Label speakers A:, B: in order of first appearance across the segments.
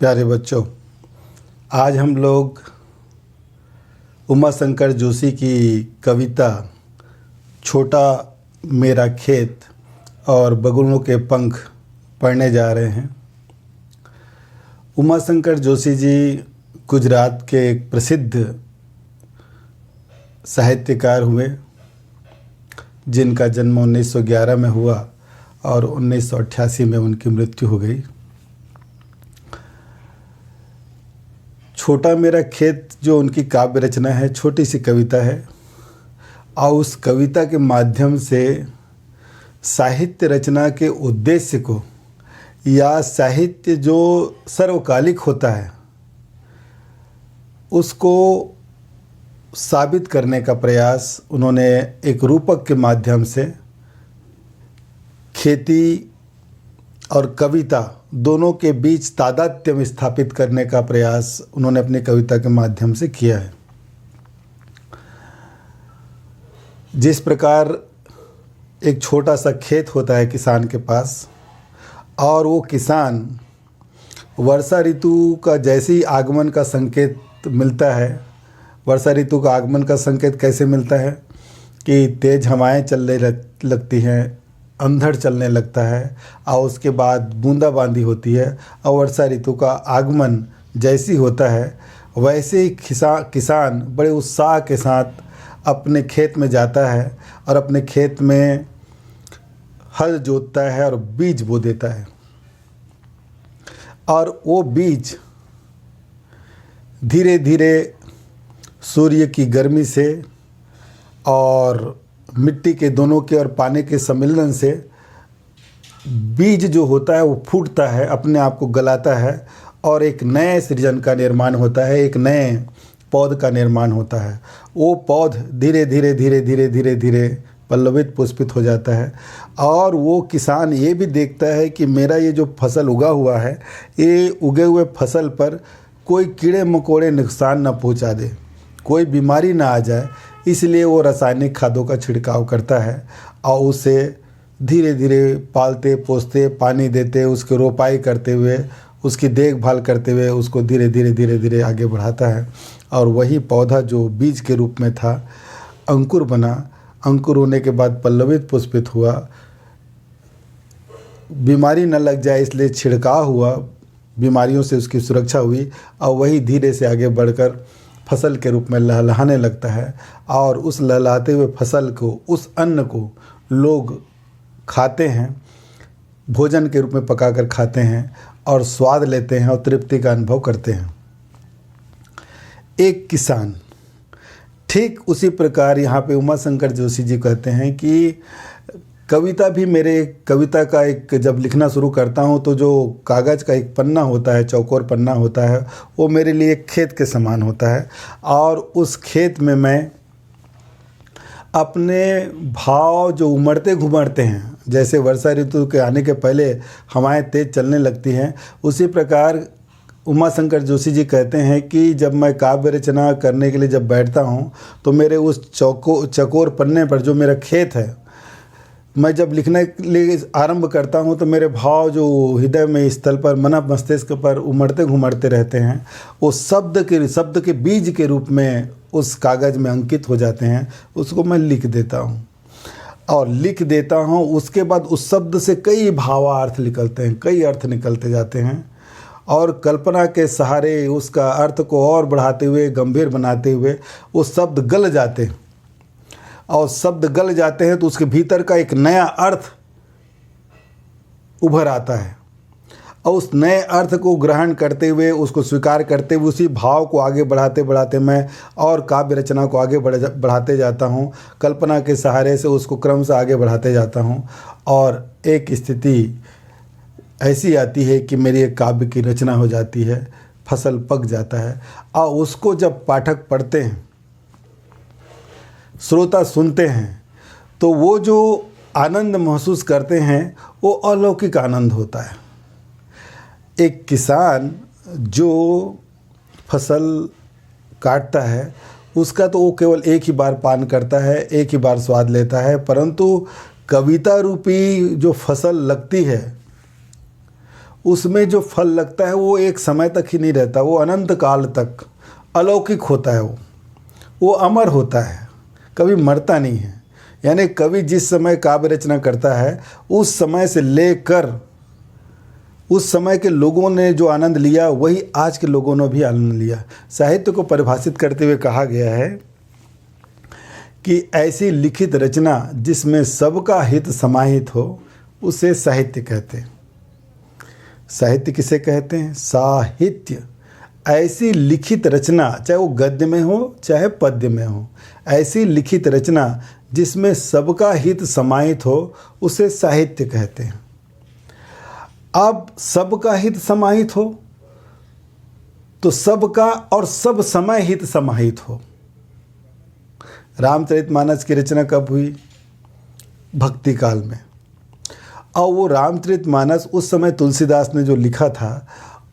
A: प्यारे बच्चों, आज हम लोग उमा शंकर जोशी की कविता छोटा मेरा खेत और बगुलों के पंख पढ़ने जा रहे हैं। उमा शंकर जोशी जी गुजरात के एक प्रसिद्ध साहित्यकार हुए, जिनका जन्म 1911 में हुआ और 1988 में उनकी मृत्यु हो गई। छोटा मेरा खेत जो उनकी काव्य रचना है, छोटी सी कविता है और उस कविता के माध्यम से साहित्य रचना के उद्देश्य को या साहित्य जो सर्वकालिक होता है उसको साबित करने का प्रयास उन्होंने एक रूपक के माध्यम से खेती और कविता दोनों के बीच तादात्म्य में स्थापित करने का प्रयास उन्होंने अपनी कविता के माध्यम से किया है। जिस प्रकार एक छोटा सा खेत होता है किसान के पास और वो किसान वर्षा ऋतु का जैसे ही आगमन का संकेत मिलता है, वर्षा ऋतु का आगमन का संकेत कैसे मिलता है कि तेज़ हवाएं चलने लगती हैं, अंधड़ चलने लगता है और उसके बाद बूंदाबांदी होती है और वर्षा ऋतु का आगमन जैसी होता है वैसे ही किसान बड़े उत्साह के साथ अपने खेत में जाता है और अपने खेत में हल जोतता है और बीज बो देता है। और वो बीज धीरे धीरे सूर्य की गर्मी से और मिट्टी के दोनों के और पानी के सम्मिलन से बीज जो होता है वो फूटता है, अपने आप को गलाता है और एक नए सृजन का निर्माण होता है, एक नए पौध का निर्माण होता है। वो पौध धीरे धीरे धीरे धीरे धीरे धीरे पल्लवित पुष्पित हो जाता है और वो किसान ये भी देखता है कि मेरा ये जो फसल उगा हुआ है, ये उगे हुए फसल पर कोई कीड़े मकोड़े नुकसान न पहुंचा दे, कोई बीमारी ना आ जाए, इसलिए वो रासायनिक खादों का छिड़काव करता है और उसे धीरे धीरे पालते पोसते पानी देते उसकी रोपाई करते हुए उसकी देखभाल करते हुए उसको धीरे धीरे धीरे धीरे आगे बढ़ाता है। और वही पौधा जो बीज के रूप में था अंकुर बना, अंकुर होने के बाद पल्लवित पुष्पित हुआ, बीमारी न लग जाए इसलिए छिड़काव हुआ, बीमारियों से उसकी सुरक्षा हुई और वही धीरे से आगे बढ़कर फसल के रूप में लहलहाने लगता है और उस लहलाते हुए फसल को, उस अन्न को लोग खाते हैं, भोजन के रूप में पकाकर खाते हैं और स्वाद लेते हैं और तृप्ति का अनुभव करते हैं। एक किसान, ठीक उसी प्रकार यहाँ पे उमा शंकर जोशी जी कहते हैं कि कविता भी मेरे कविता का एक जब लिखना शुरू करता हूँ तो जो कागज़ का एक पन्ना होता है, चौकोर पन्ना होता है, वो मेरे लिए एक खेत के समान होता है और उस खेत में मैं अपने भाव जो उमड़ते घुमड़ते हैं, जैसे वर्षा ऋतु के आने के पहले हवाएं तेज़ चलने लगती हैं, उसी प्रकार उमा शंकर जोशी जी कहते हैं कि जब मैं काव्य रचना करने के लिए जब बैठता हूँ तो मेरे उस चकोर पन्ने पर जो मेरा खेत है, मैं जब लिखने के लिए आरंभ करता हूँ तो मेरे भाव जो हृदय में स्थल पर मन मस्तिष्क पर उमड़ते घुमड़ते रहते हैं, वो शब्द के बीज के रूप में उस कागज़ में अंकित हो जाते हैं। उसको मैं लिख देता हूँ और लिख देता हूँ, उसके बाद उस शब्द से कई भावार्थ निकलते हैं, कई अर्थ निकलते जाते हैं और कल्पना के सहारे उसका अर्थ को और बढ़ाते हुए गंभीर बनाते हुए वो शब्द गल जाते हैं और शब्द गल जाते हैं तो उसके भीतर का एक नया अर्थ उभर आता है और उस नए अर्थ को ग्रहण करते हुए, उसको स्वीकार करते हुए, उसी भाव को आगे बढ़ाते बढ़ाते मैं और काव्य रचना को आगे बढ़ाते जाता हूँ। कल्पना के सहारे से उसको क्रम से आगे बढ़ाते जाता हूँ और एक स्थिति ऐसी आती है कि मेरी एक काव्य की रचना हो जाती है, फसल पक जाता है और उसको जब पाठक पढ़ते हैं, श्रोता सुनते हैं, तो वो जो आनंद महसूस करते हैं वो अलौकिक आनंद होता है। एक किसान जो फसल काटता है उसका तो वो केवल एक ही बार पान करता है, एक ही बार स्वाद लेता है, परंतु कविता रूपी जो फसल लगती है उसमें जो फल लगता है वो एक समय तक ही नहीं रहता, वो अनंत काल तक अलौकिक होता है, वो अमर होता है, कभी मरता नहीं है। यानी कवि जिस समय काव्य रचना करता है उस समय से लेकर उस समय के लोगों ने जो आनंद लिया वही आज के लोगों ने भी आनंद लिया। साहित्य को परिभाषित करते हुए कहा गया है कि ऐसी लिखित रचना जिसमें सबका हित समाहित हो उसे साहित्य कहते हैं। साहित्य किसे कहते हैं? साहित्य। ऐसी लिखित रचना, चाहे वो गद्य में हो चाहे पद्य में हो, ऐसी लिखित रचना जिसमें सबका हित समाहित हो उसे साहित्य कहते हैं। अब सबका हित समाहित हो तो सबका और सब समय हित समाहित हो। रामचरितमानस की रचना कब हुई? भक्ति काल में। और वो रामचरितमानस उस समय तुलसीदास ने जो लिखा था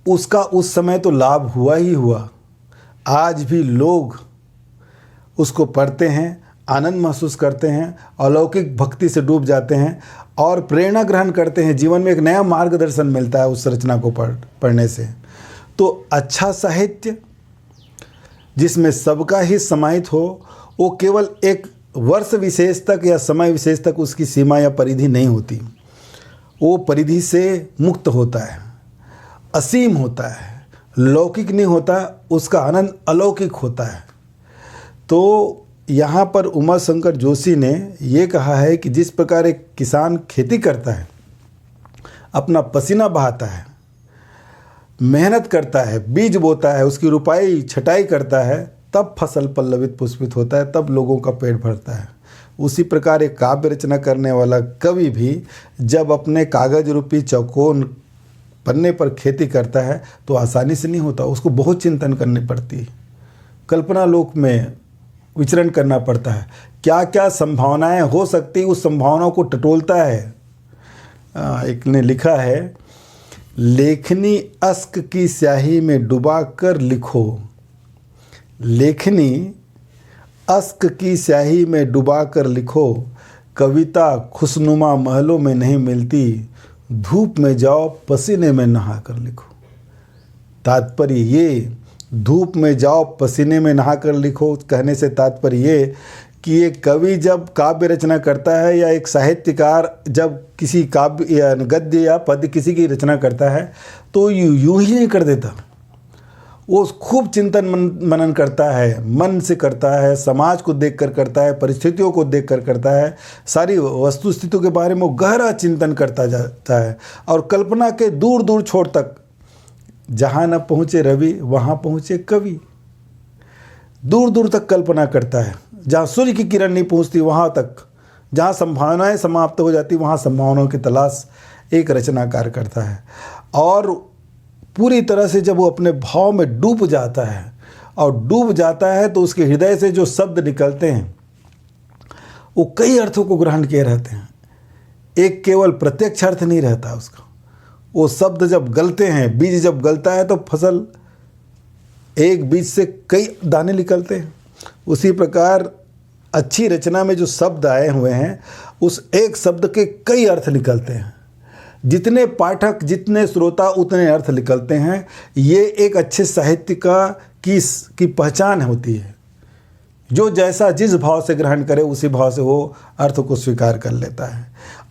A: उसका उस समय तो लाभ हुआ ही हुआ। आज भी लोग उसको पढ़ते हैं, आनंद महसूस करते हैं, अलौकिक भक्ति से डूब जाते हैं और प्रेरणा ग्रहण करते हैं। जीवन में एक नया मार्गदर्शन मिलता है उस रचना को पढ़ने से। तो अच्छा साहित्य जिसमें सबका ही समाहित हो, वो केवल एक वर्ष विशेष तक या समय विशेष तक उसकी सीमा या परिधि नहीं होती, वो परिधि से मुक्त होता है, असीम होता है, लौकिक नहीं होता, उसका आनंद अलौकिक होता है। तो यहाँ पर उमा शंकर जोशी ने ये कहा है कि जिस प्रकार एक किसान खेती करता है, अपना पसीना बहाता है, मेहनत करता है, बीज बोता है, उसकी रुपाई छटाई करता है, तब फसल पल्लवित पुष्पित होता है, तब लोगों का पेट भरता है। उसी प्रकार एक काव्य रचना करने वाला कवि भी जब अपने कागज रूपी चौकोन पन्ने पर खेती करता है तो आसानी से नहीं होता, उसको बहुत चिंतन करनी पड़ती है, कल्पना लोक में विचरण करना पड़ता है, क्या क्या संभावनाएं हो सकती, उस संभावनाओं को टटोलता है। एक ने लिखा है, लेखनी अश्क की स्याही में डुबा कर लिखो, लेखनी अश्क की स्याही में डुबा कर लिखो, कविता खुशनुमा महलों में नहीं मिलती, धूप में जाओ पसीने में नहा कर लिखो। तात्पर्य ये, धूप में जाओ पसीने में नहा कर लिखो कहने से तात्पर्य ये कि ये कवि जब काव्य रचना करता है या एक साहित्यकार जब किसी काव्य या गद्य या पद्य किसी की रचना करता है तो यूं ही नहीं कर देता, वो खूब चिंतन मनन करता है, मन से करता है, समाज को देखकर करता है, परिस्थितियों को देखकर करता है, सारी वस्तु स्थितियों के बारे में वो गहरा चिंतन करता जाता है और कल्पना के दूर दूर छोर तक, जहाँ न पहुँचे रवि वहाँ पहुँचे कवि, दूर दूर तक कल्पना करता है। जहाँ सूर्य की किरण नहीं पहुँचती वहाँ तक, जहाँ संभावनाएं समाप्त हो जाती वहाँ संभावनाओं की तलाश एक रचनाकार करता है। और पूरी तरह से जब वो अपने भाव में डूब जाता है और डूब जाता है तो उसके हृदय से जो शब्द निकलते हैं वो कई अर्थों को ग्रहण किए रहते हैं, एक केवल प्रत्यक्ष अर्थ नहीं रहता उसका। वो शब्द जब गलते हैं, बीज जब गलता है तो फसल, एक बीज से कई दाने निकलते हैं। उसी प्रकार अच्छी रचना में जो शब्द आए हुए हैं उस एक शब्द के कई अर्थ निकलते हैं, जितने पाठक जितने श्रोता उतने अर्थ निकलते हैं। ये एक अच्छे साहित्य की पहचान होती है। जो जैसा जिस भाव से ग्रहण करे उसी भाव से वो अर्थ को स्वीकार कर लेता है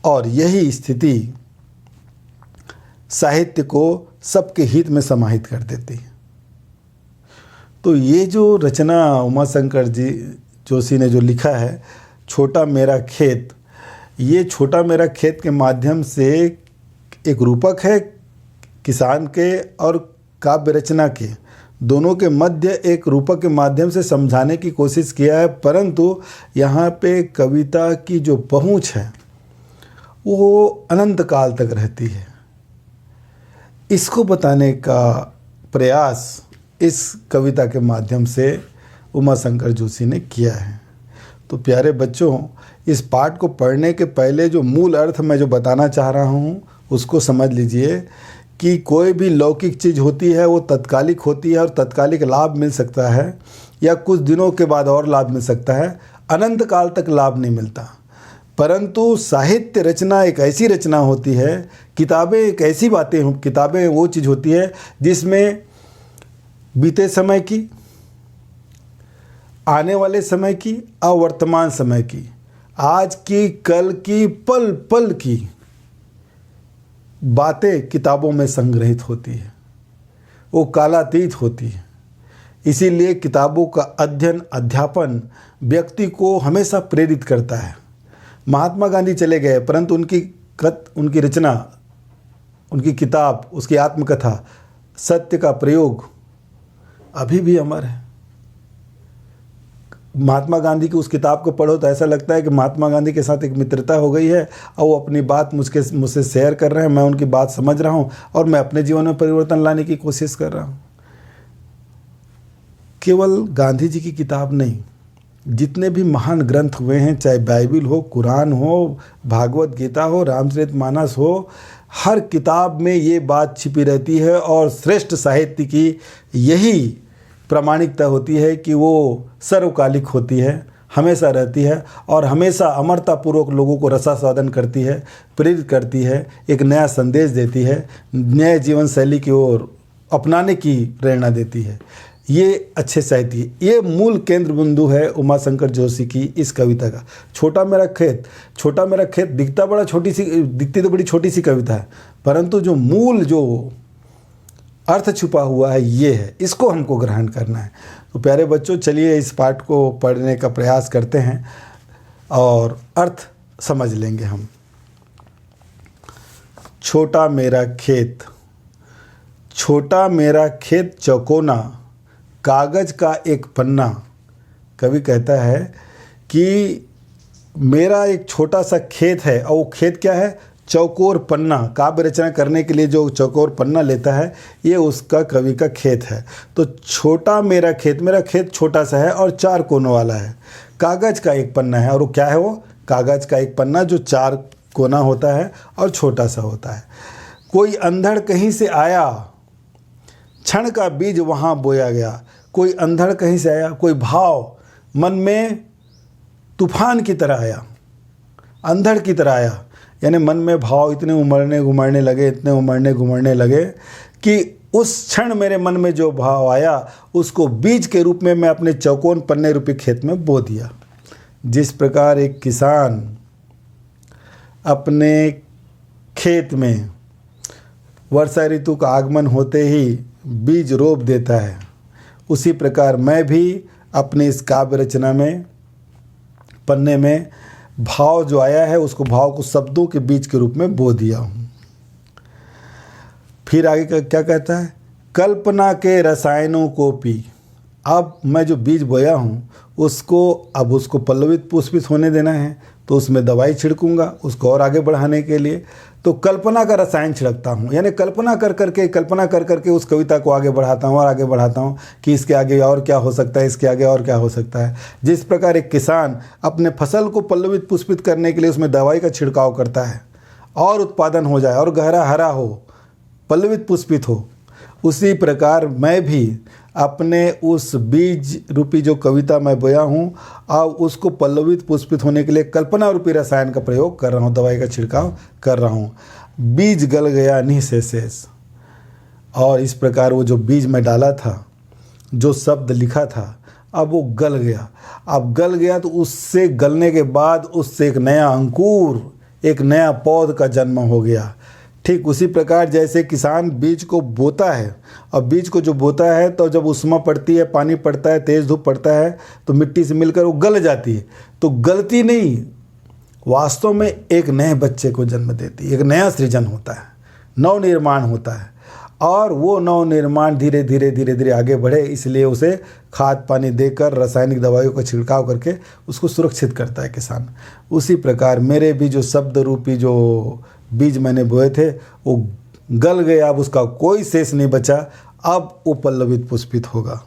A: और यही स्थिति साहित्य को सबके हित में समाहित कर देती है। तो ये जो रचना उमा शंकर जी जोशी ने जो लिखा है, छोटा मेरा खेत, ये छोटा मेरा खेत के माध्यम से एक रूपक है किसान के और काव्य रचना के, दोनों के मध्य एक रूपक के माध्यम से समझाने की कोशिश किया है। परंतु यहाँ पे कविता की जो पहुँच है वो अनंत काल तक रहती है। इसको बताने का प्रयास इस कविता के माध्यम से उमा शंकर जोशी ने किया है। तो प्यारे बच्चों, इस पाठ को पढ़ने के पहले जो मूल अर्थ मैं जो बताना चाह रहा हूँ उसको समझ लीजिए कि कोई भी लौकिक चीज़ होती है वो तत्कालिक होती है और तत्कालिक लाभ मिल सकता है या कुछ दिनों के बाद और लाभ मिल सकता है, अनंत काल तक लाभ नहीं मिलता। परंतु साहित्य रचना एक ऐसी रचना होती है, किताबें एक ऐसी किताबें वो चीज़ होती है जिसमें बीते समय की, आने वाले समय की और वर्तमान समय की, आज की, कल की, पल पल की बातें किताबों में संग्रहित होती है, वो कालातीत होती है। इसीलिए किताबों का अध्ययन, अध्यापन व्यक्ति को हमेशा प्रेरित करता है। महात्मा गांधी चले गए, परंतु उनकी रचना, उनकी किताब, उसकी आत्मकथा, सत्य का प्रयोग अभी भी अमर है। महात्मा गांधी की उस किताब को पढ़ो तो ऐसा लगता है कि महात्मा गांधी के साथ एक मित्रता हो गई है और वो अपनी बात मुझसे शेयर कर रहे हैं, मैं उनकी बात समझ रहा हूँ और मैं अपने जीवन में परिवर्तन लाने की कोशिश कर रहा हूँ। केवल गांधी जी की किताब नहीं, जितने भी महान ग्रंथ हुए हैं, चाहे बाइबिल हो, कुरान हो, भागवत गीता हो, रामचरितमानस हो, हर किताब में ये बात छिपी रहती है। और श्रेष्ठ साहित्य की यही प्रामाणिकता होती है कि वो सर्वकालिक होती है, हमेशा रहती है और हमेशा अमरतापूर्वक लोगों को रसास्वादन करती है, प्रेरित करती है, एक नया संदेश देती है, नए जीवन शैली की ओर अपनाने की प्रेरणा देती है। ये अच्छे साहित्य, ये मूल केंद्र बिंदु है उमाशंकर जोशी की इस कविता का। छोटा मेरा खेत दिखती तो बड़ी छोटी सी कविता है, परंतु जो मूल जो अर्थ छुपा हुआ है ये है, इसको हमको ग्रहण करना है। तो प्यारे बच्चों, चलिए इस पाठ को पढ़ने का प्रयास करते हैं और अर्थ समझ लेंगे हम। छोटा मेरा खेत चौकोना, कागज का एक पन्ना। कवि कहता है कि मेरा एक छोटा सा खेत है और वो खेत क्या है? चौकोर पन्ना। काव्य रचना करने के लिए जो चौकोर पन्ना लेता है, ये उसका कवि का खेत है। तो छोटा मेरा खेत छोटा सा है और 4 कोनों वाला है। कागज का एक पन्ना है, और वो क्या है? वो कागज का एक पन्ना जो 4 कोना होता है और छोटा सा होता है। कोई अंधड़ कहीं से आया, क्षण का बीज वहाँ बोया गया। कोई अंधड़ कहीं से आया, कोई भाव मन में तूफान की तरह आया, अंधड़ की तरह आया, यानी मन में भाव इतने उमड़ने घुमड़ने लगे कि उस क्षण मेरे मन में जो भाव आया उसको बीज के रूप में मैं अपने चौकोन पन्ने रूपी खेत में बो दिया। जिस प्रकार एक किसान अपने खेत में वर्षा ऋतु का आगमन होते ही बीज रोप देता है, उसी प्रकार मैं भी अपनी इस काव्य रचना में पन्ने में भाव जो आया है उसको भाव को शब्दों के बीज के रूप में बो दिया हूँ। फिर आगे क्या कहता है? कल्पना के रसायनों को पी। अब मैं जो बीज बोया हूँ उसको पल्लवित पुष्पित होने देना है, तो उसमें दवाई छिड़कूंगा उसको और आगे बढ़ाने के लिए। तो कल्पना का रसायन छिड़कता हूँ, यानी कल्पना कर करके उस कविता को आगे बढ़ाता हूँ और आगे बढ़ाता हूँ कि इसके आगे और क्या हो सकता है, इसके आगे और क्या हो सकता है। जिस प्रकार एक किसान अपने फसल को पल्लवित पुष्पित करने के लिए उसमें दवाई का छिड़काव करता है और उत्पादन हो जाए और गहरा हरा हो, पल्लवित पुष्पित हो, उसी प्रकार मैं भी अपने उस बीज रूपी जो कविता मैं बोया हूँ अब उसको पल्लवित पुष्पित होने के लिए कल्पना रूपी रसायन का प्रयोग कर रहा हूँ, दवाई का छिड़काव कर रहा हूँ। बीज गल गया निःशेष। और इस प्रकार वो जो बीज मैं डाला था, जो शब्द लिखा था, अब वो गल गया। अब गल गया तो उससे गलने के बाद उससे एक नया अंकुर, एक नया पौध का जन्म हो गया। ठीक उसी प्रकार जैसे किसान बीज को बोता है, और बीज को जो बोता है तो जब उष्मा पड़ती है, पानी पड़ता है, तेज़ धूप पड़ता है तो मिट्टी से मिलकर वो गल जाती है। तो गलती नहीं, वास्तव में एक नए बच्चे को जन्म देती है, एक नया सृजन होता है, नवनिर्माण होता है। और वो नवनिर्माण धीरे धीरे आगे बढ़े, इसलिए उसे खाद पानी देकर, रासायनिक दवाइयों का छिड़काव करके उसको सुरक्षित करता है किसान। उसी प्रकार मेरे भी जो शब्द रूपी जो बीज मैंने बोए थे वो गल गए, अब उसका कोई शेष नहीं बचा, अब वो पल्लवित पुष्पित होगा।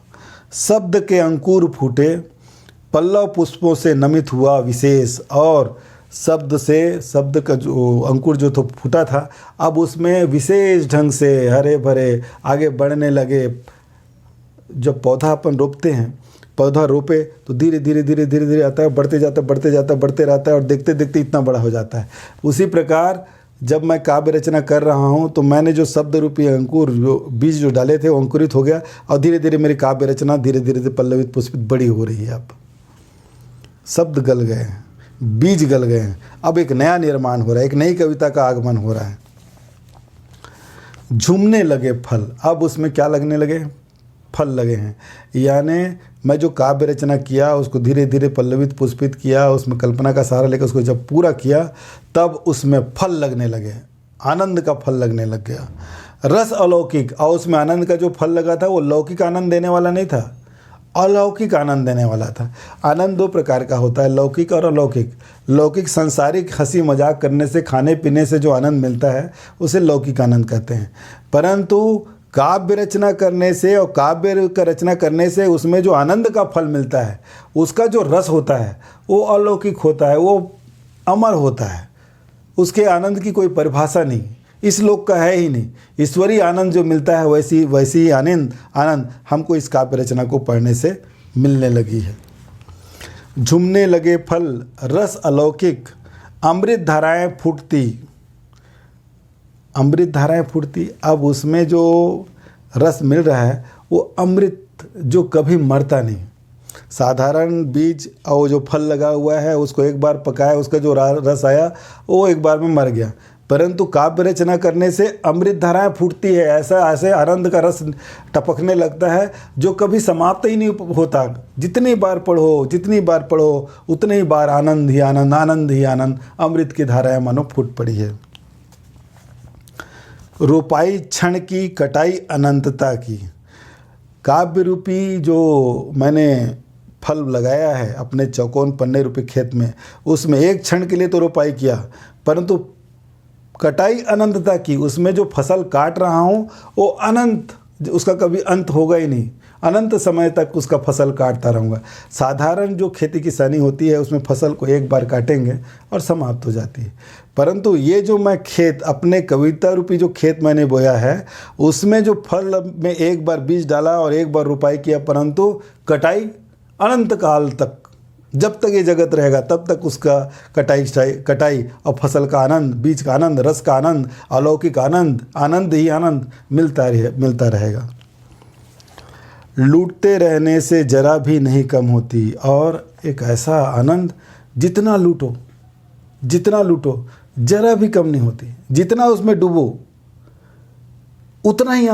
A: शब्द के अंकुर फूटे, पल्लव पुष्पों से नमित हुआ विशेष। और शब्द का जो अंकुर जो तो फूटा था, अब उसमें विशेष ढंग से हरे भरे आगे बढ़ने लगे जब पौधा अपन रोपते हैं, पौधा रोपे तो धीरे धीरे धीरे धीरे धीरे आता है, बढ़ते जाता है, बढ़ते जाता है, बढ़ते रहता है और देखते देखते इतना बड़ा हो जाता है। उसी प्रकार जब मैं काव्य रचना कर रहा हूँ तो मैंने जो शब्द रूपी अंकुर बीज जो डाले थे वो अंकुरित हो गया और धीरे धीरे मेरी काव्य रचना धीरे धीरे पल्लवित पुष्पित बड़ी हो रही है। अब शब्द गल गए हैं, बीज गल गए हैं, अब एक नया निर्माण हो रहा है, एक नई कविता का आगमन हो रहा है। झूमने लगे फल, अब उसमें क्या लगने लगे? फल लगे हैं। यानी मैं जो काव्य रचना किया उसको धीरे धीरे पल्लवित पुष्पित किया, उसमें कल्पना का सहारा लेकर उसको जब पूरा किया तब उसमें फल लगने लगे, आनंद का फल लगने लग गया। रस अलौकिक, और उसमें आनंद का जो फल लगा था वो लौकिक आनंद देने वाला नहीं था, अलौकिक आनंद देने वाला था। आनंद दो प्रकार का होता है, लौकिक और अलौकिक। लौकिक संसारिक हंसी मजाक करने से, खाने पीने से जो आनंद मिलता है उसे लौकिक आनंद कहते हैं। परंतु काव्य रचना करने से और काव्य का रचना करने से उसमें जो आनंद का फल मिलता है, उसका जो रस होता है वो अलौकिक होता है, वो अमर होता है। उसके आनंद की कोई परिभाषा नहीं, इस लोक का है ही नहीं। ईश्वरीय आनंद जो मिलता है वैसी ही आनंद हमको इस काव्य रचना को पढ़ने से मिलने लगी है। झूमने लगे फल रस अलौकिक, अमृत धाराएं फूटती, अमृत धाराएं फूटती। अब उसमें जो रस मिल रहा है वो अमृत जो कभी मरता नहीं। साधारण बीज और जो फल लगा हुआ है उसको एक बार पकाया, उसका जो रस आया वो एक बार में मर गया। परंतु काव्य रचना करने से अमृत धाराएं फूटती है, ऐसा ऐसे आनंद का रस टपकने लगता है जो कभी समाप्त ही नहीं होता। जितनी बार पढ़ो उतनी ही बार आनंद ही आनंद, आनंद ही आनंद, अमृत की धाराएं मानो फूट पड़ी है। रोपाई क्षण की, कटाई अनंतता की। काव्य रूपी जो मैंने फल लगाया है अपने चौकोन पन्ने रूपी खेत में, उसमें एक क्षण के लिए तो रोपाई किया, परंतु कटाई अनंतता की। उसमें जो फसल काट रहा हूँ वो अनंत, उसका कभी अंत होगा ही नहीं, अनंत समय तक उसका फसल काटता रहूँगा। साधारण जो खेती किसानी होती है उसमें फसल को एक बार काटेंगे और समाप्त हो जाती है। परंतु ये जो मैं खेत, अपने कविता रूपी जो खेत मैंने बोया है, उसमें जो फल में एक बार बीज डाला और एक बार रोपाई किया, परंतु कटाई अनंत काल तक, जब तक ये जगत रहेगा तब तक उसका कटाई और फसल का आनंद, बीज का आनंद, रस का आनंद, अलौकिक आनंद, आनंद ही आनंद मिलता रहेगा। लूटते रहने से जरा भी नहीं कम होती, और एक ऐसा आनंद जितना लूटो जरा भी कम नहीं होती। जितना उसमें डूबो उतना ही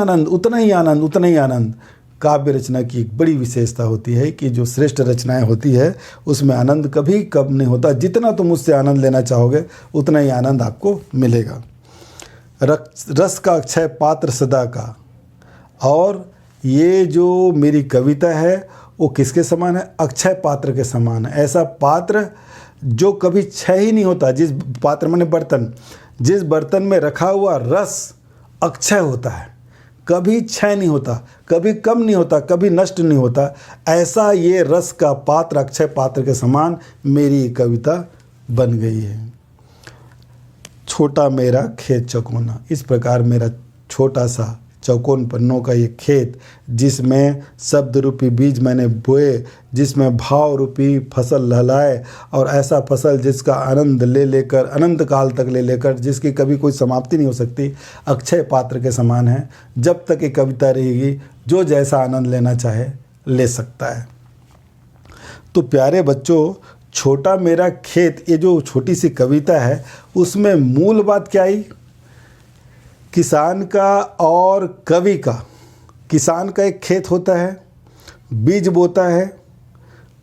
A: आनंद। काव्य रचना की एक बड़ी विशेषता होती है कि जो श्रेष्ठ रचनाएं होती है उसमें आनंद कभी कम नहीं होता। जितना तुम उससे आनंद लेना चाहोगे उतना ही आनंद आपको मिलेगा। रस का अक्षय पात्र सदा का, और ये जो मेरी कविता है वो किसके समान है? अक्षय पात्र के समान है। ऐसा पात्र जो कभी क्षय ही नहीं होता। जिस पात्र माने बर्तन, जिस बर्तन में रखा हुआ रस अक्षय होता है, कभी क्षय नहीं होता, कभी कम नहीं होता, कभी नष्ट नहीं होता। ऐसा ये रस का पात्र, अक्षय पात्र के समान मेरी कविता बन गई है। छोटा मेरा खेत चौकोना, इस प्रकार मेरा छोटा सा चौकोन पन्नों का ये खेत, जिसमें शब्द रूपी बीज मैंने बोए, जिसमें भाव रूपी फसल लहलाए, और ऐसा फसल जिसका आनंद ले लेकर अनंत काल तक ले लेकर, जिसकी कभी कोई समाप्ति नहीं हो सकती, अक्षय पात्र के समान है। जब तक ये कविता रहेगी जो जैसा आनंद लेना चाहे ले सकता है। तो प्यारे बच्चों, छोटा मेरा खेत, ये जो छोटी सी कविता है उसमें मूल बात क्या आई? किसान का और कवि का। किसान का एक खेत होता है, बीज बोता है,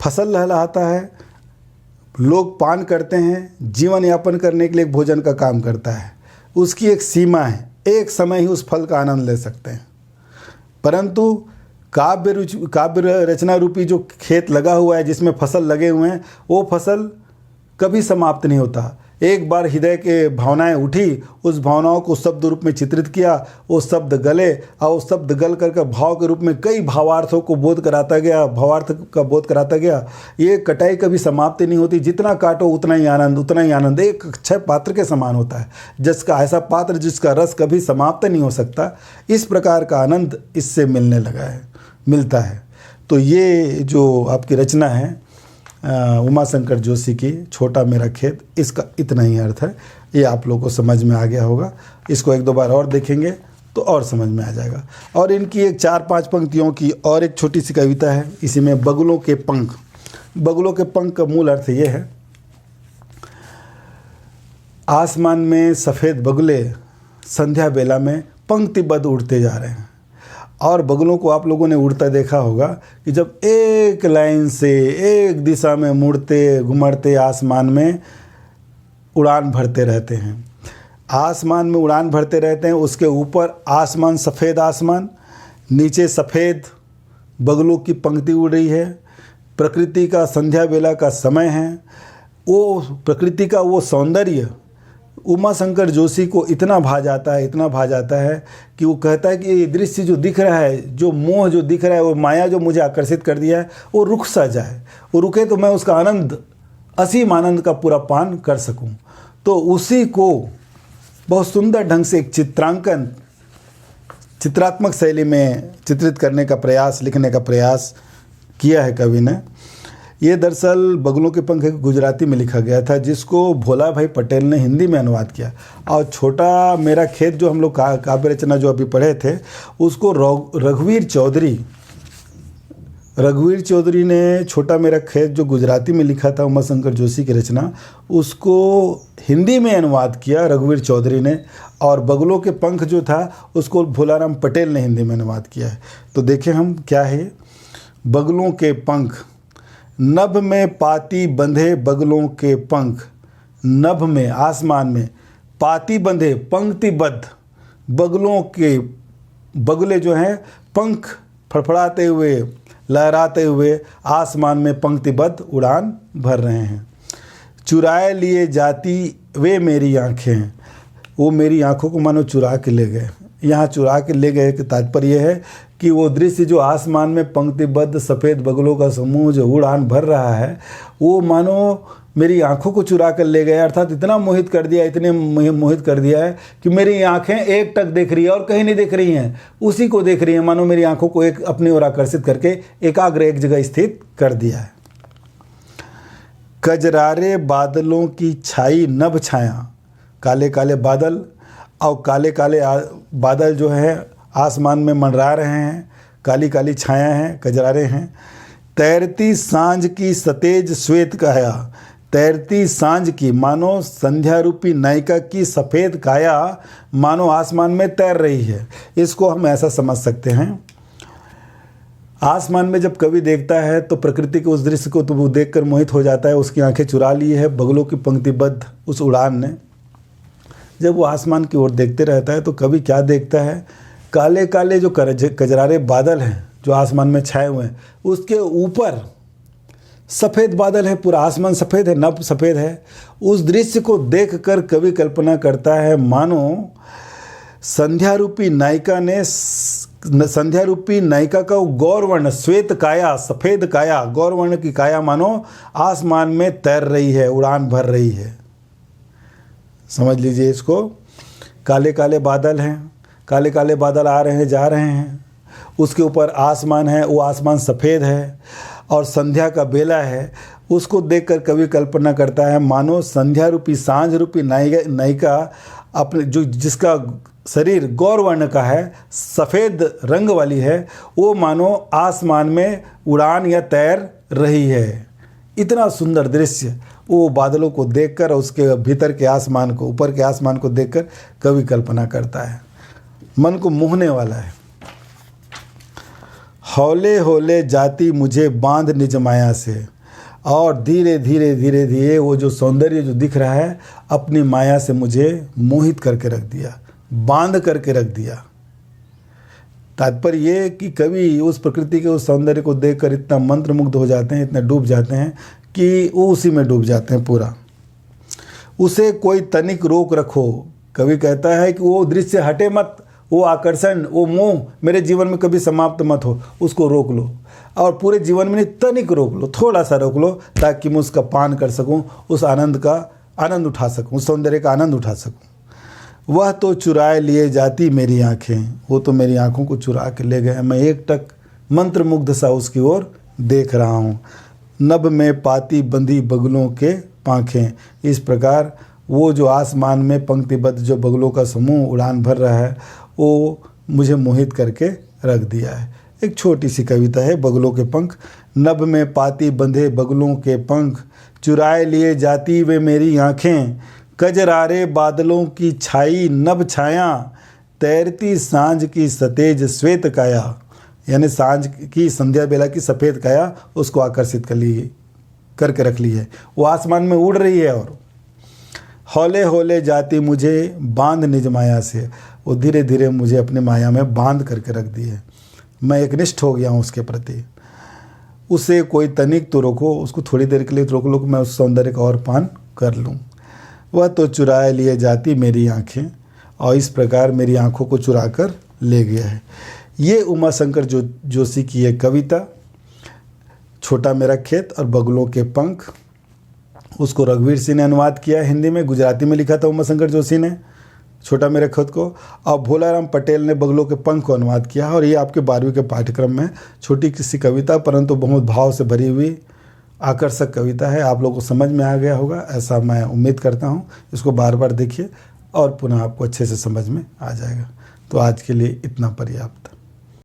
A: फसल लहलहाता है, लोग पान करते हैं, जीवन यापन करने के लिए भोजन का काम करता है। उसकी एक सीमा है, एक समय ही उस फल का आनंद ले सकते हैं। परंतु काव्य रचना रूपी जो खेत लगा हुआ है, जिसमें फसल लगे हुए हैं, वो फसल कभी समाप्त नहीं होता। एक बार हृदय के भावनाएं उठी, उस भावनाओं को शब्द रूप में चित्रित किया, वो शब्द गले और वो शब्द गल करके भाव के रूप में कई भावार्थों को बोध कराता गया, भावार्थ का बोध कराता गया। ये कटाई कभी समाप्ति नहीं होती, जितना काटो उतना ही आनंद, उतना ही आनंद। एक अक्षय पात्र के समान होता है, जिसका ऐसा पात्र जिसका रस कभी समाप्त नहीं हो सकता। इस प्रकार का आनंद इससे मिलने लगा है, मिलता है। तो ये जो आपकी रचना है उमाशंकर जोशी की छोटा मेरा खेत, इसका इतना ही अर्थ है। ये आप लोगों को समझ में आ गया होगा। इसको एक दो बार और देखेंगे तो और समझ में आ जाएगा। और इनकी एक 4-5 पंक्तियों की और एक छोटी सी कविता है, इसी में बगुलों के पंख। बगुलों के पंख का मूल अर्थ ये है, आसमान में सफ़ेद बगुले संध्या बेला में पंक्तिबद्ध उड़ते जा रहे हैं। और बगुलों को आप लोगों ने उड़ता देखा होगा कि जब एक लाइन से एक दिशा में मुड़ते घुमड़ते आसमान में उड़ान भरते रहते हैं, आसमान में उड़ान भरते रहते हैं। उसके ऊपर आसमान सफ़ेद आसमान, नीचे सफ़ेद बगुलों की पंक्ति उड़ रही है। प्रकृति का संध्या बेला का समय है, वो प्रकृति का वो सौंदर्य उमाशंकर जोशी को इतना भा जाता है, इतना भा जाता है कि वो कहता है कि ये दृश्य जो दिख रहा है, जो मोह जो दिख रहा है, वो माया जो मुझे आकर्षित कर दिया है, वो रुक सा जाए, वो रुके तो मैं उसका आनंद, असीम आनंद का पूरा पान कर सकूं। तो उसी को बहुत सुंदर ढंग से एक चित्रांकन, चित्रात्मक शैली में चित्रित करने का प्रयास, लिखने का प्रयास किया है कवि ने। ये दरअसल बगुलों के पंख गुजराती में लिखा गया था, जिसको भोला भाई पटेल ने हिंदी में अनुवाद किया। और छोटा मेरा खेत जो हम लोग काव्य रचना जो अभी पढ़े थे, उसको रघुवीर चौधरी ने छोटा मेरा खेत जो गुजराती में लिखा था उमाशंकर जोशी की रचना, उसको हिंदी में अनुवाद किया रघुवीर चौधरी ने। और बगुलों के पंख जो था उसको भोलाराम पटेल ने हिंदी में अनुवाद किया है। तो देखें हम क्या है। बगुलों के पंख, नभ में पाती बंधे बगुलों के पंख, नभ में आसमान में, पाती बंधे पंक्तिबद्ध बगुलों के, बगुले जो हैं पंख फड़फड़ाते हुए लहराते हुए आसमान में पंक्तिबद्ध उड़ान भर रहे हैं। चुराए लिए जाती वे मेरी आँखें, वो मेरी आँखों को मानो चुरा के ले गए। यहाँ चुरा के ले गए कि तात्पर्य है कि वो दृश्य जो आसमान में पंक्तिबद्ध सफ़ेद बगुलों का समूह जो उड़ान भर रहा है, वो मानो मेरी आंखों को चुरा कर ले गया। अर्थात इतना मोहित कर दिया, इतने मोहित कर दिया है कि मेरी आंखें एक टक देख रही है और कहीं नहीं देख रही हैं, उसी को देख रही हैं। मानो मेरी आंखों को एक अपनी ओर आकर्षित करके एकाग्र एक जगह स्थित कर दिया है। कजरारे बादलों की छाई नभ छाया, काले काले बादल और काले काले बादल जो है आसमान में मंडरा रहे हैं, काली काली छाया हैं, कजरारे हैं। तैरती सांझ की सतेज श्वेत काया, तैरती सांझ की मानो संध्या रूपी नायिका की सफ़ेद काया मानो आसमान में तैर रही है। इसको हम ऐसा समझ सकते हैं, आसमान में जब कवि देखता है तो प्रकृति के उस दृश्य को तो वो देखकर मोहित हो जाता है। उसकी आंखें चुरा ली है बगुलों की पंक्तिबद्ध उस उड़ान ने। जब वो आसमान की ओर देखते रहता है तो कवि क्या देखता है, काले काले जो कजरारे बादल हैं जो आसमान में छाए हुए हैं, उसके ऊपर सफ़ेद बादल है, पूरा आसमान सफ़ेद है, नभ सफ़ेद है। उस दृश्य को देखकर कवि कल्पना करता है मानो संध्या रूपी नायिका ने, संध्या रूपी नायिका का गौरवर्ण श्वेत काया, सफ़ेद काया, गौरवर्ण की काया मानो आसमान में तैर रही है, उड़ान भर रही है। समझ लीजिए इसको। काले काले बादल हैं, काले काले बादल आ रहे हैं जा रहे हैं, उसके ऊपर आसमान है, वो आसमान सफ़ेद है और संध्या का बेला है। उसको देखकर कवि कल्पना करता है मानो संध्या रूपी सांझ रूपी नायिका अपने जो जिसका शरीर गौरवर्ण का है, सफ़ेद रंग वाली है, वो मानो आसमान में उड़ान या तैर रही है। इतना सुंदर दृश्य वो बादलों को देखकर, उसके भीतर के आसमान को, ऊपर के आसमान को देखकर कवि कल्पना करता है, मन को मोहने वाला है। हौले हौले जाती मुझे बांध निज माया से, और धीरे धीरे धीरे धीरे वो जो सौंदर्य जो दिख रहा है अपनी माया से मुझे मोहित करके रख दिया, बांध करके रख दिया। तात्पर्य ये कि कवि उस प्रकृति के उस सौंदर्य को देखकर इतना मंत्रमुग्ध हो जाते हैं, इतना डूब जाते हैं कि वो उसी में डूब जाते हैं पूरा। उसे कोई तनिक रोक रखो। कवि कहता है कि वो दृश्य हटे मत, वो आकर्षण, वो मोह मेरे जीवन में कभी समाप्त मत हो, उसको रोक लो। और पूरे जीवन में नहीं, तनिक रोक लो, थोड़ा सा रोक लो, ताकि मैं उसका पान कर सकूं, उस आनंद का आनंद उठा सकूं, उस सौंदर्य का आनंद उठा सकूं। वह तो चुराए लिए जाती मेरी आंखें, वो तो मेरी आंखों को चुरा के ले गए। मैं एकटक मंत्रमुग्ध सा उसकी ओर देख रहा हूँ। नभ में पाती बंधी बगलों के पाँखें। इस प्रकार वो जो आसमान में पंक्तिबद्ध जो बगलों का समूह उड़ान भर रहा है, वो मुझे मोहित करके रख दिया है। एक छोटी सी कविता है, बगलों के पंख। नभ में पाती बंधे बगलों के पंख, चुराए लिए जाती वे मेरी आँखें। कजरारे बादलों की छाई नभ छाया, तैरती सांझ की सतेज श्वेत काया। यानी सांझ की संध्या बेला की सफ़ेद काया उसको आकर्षित करके रख ली है। वो आसमान में उड़ रही है और हौले हौले जाती मुझे बांध निज माया से। वो धीरे धीरे मुझे अपने माया में बांध करके रख दी है। मैं एकनिष्ठ हो गया हूँ उसके प्रति। उसे कोई तनिक तो रोको, उसको थोड़ी देर के लिए रोक लो कि मैं उस सौंदर्य का और पान कर लूँ। वह तो चुराए लिए जाती मेरी आँखें, और इस प्रकार मेरी आँखों को चुरा कर ले गया है। ये उमाशंकर जोशी की एक कविता, छोटा मेरा खेत और बगलों के पंख। उसको रघुवीर सिंह ने अनुवाद किया हिंदी में, गुजराती में लिखा था उमाशंकर जोशी ने छोटा मेरे खेत को, और भोलाराम पटेल ने बगलों के पंख को अनुवाद किया। और ये आपके 12वीं के पाठ्यक्रम में छोटी किसी कविता, परंतु बहुत भाव से भरी हुई आकर्षक कविता है। आप लोगों को समझ में आ गया होगा, ऐसा मैं उम्मीद करता हूँ। इसको बार बार देखिए और पुनः आपको अच्छे से समझ में आ जाएगा। तो आज के लिए इतना पर्याप्त।